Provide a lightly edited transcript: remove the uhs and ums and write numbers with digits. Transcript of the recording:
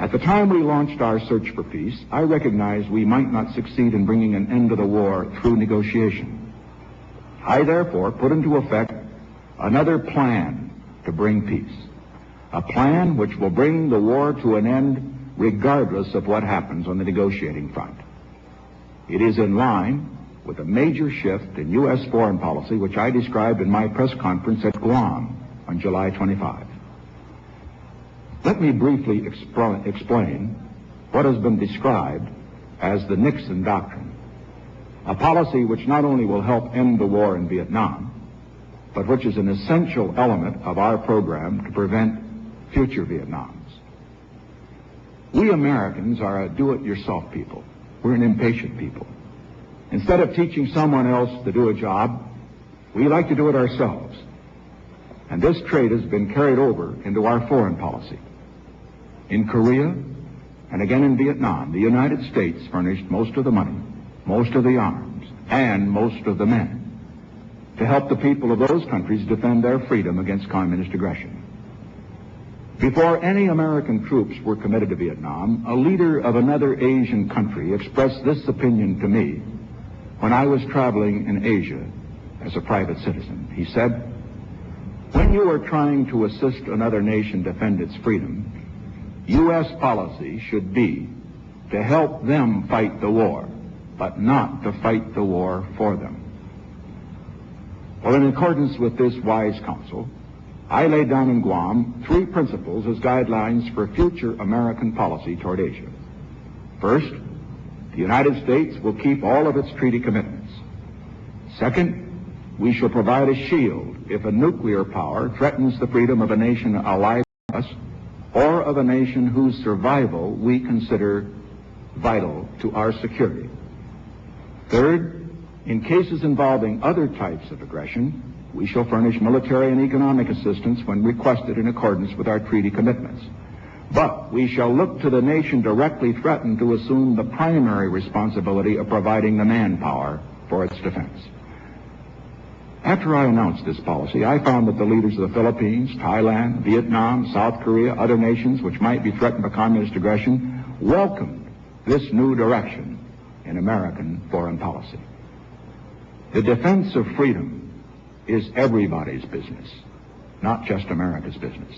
At the time we launched our search for peace, I recognized we might not succeed in bringing an end to the war through negotiation. I therefore put into effect another plan to bring peace, a plan which will bring the war to an end regardless of what happens on the negotiating front. It is in line with a major shift in U.S. foreign policy, which I described in my press conference at Guam on July 25. Let me briefly explain what has been described as the Nixon Doctrine, a policy which not only will help end the war in Vietnam, but which is an essential element of our program to prevent future Vietnams. We Americans are a do-it-yourself people. We're an impatient people. Instead of teaching someone else to do a job, we like to do it ourselves. And this trait has been carried over into our foreign policy. In Korea, and again in Vietnam, the United States furnished most of the money, most of the arms, and most of the men to help the people of those countries defend their freedom against communist aggression. Before any American troops were committed to Vietnam, a leader of another Asian country expressed this opinion to me when I was traveling in Asia as a private citizen. He said, "When you are trying to assist another nation defend its freedom, U.S. policy should be to help them fight the war, but not to fight the war for them." Well, in accordance with this wise counsel, I laid down in Guam 3 principles as guidelines for future American policy toward Asia. First, the United States will keep all of its treaty commitments. Second, we shall provide a shield if a nuclear power threatens the freedom of a nation allied to us or of a nation whose survival we consider vital to our security. Third, in cases involving other types of aggression, we shall furnish military and economic assistance when requested in accordance with our treaty commitments. But we shall look to the nation directly threatened to assume the primary responsibility of providing the manpower for its defense. After I announced this policy, I found that the leaders of the Philippines, Thailand, Vietnam, South Korea, other nations which might be threatened by communist aggression welcomed this new direction in American foreign policy. The defense of freedom is everybody's business, not just America's business.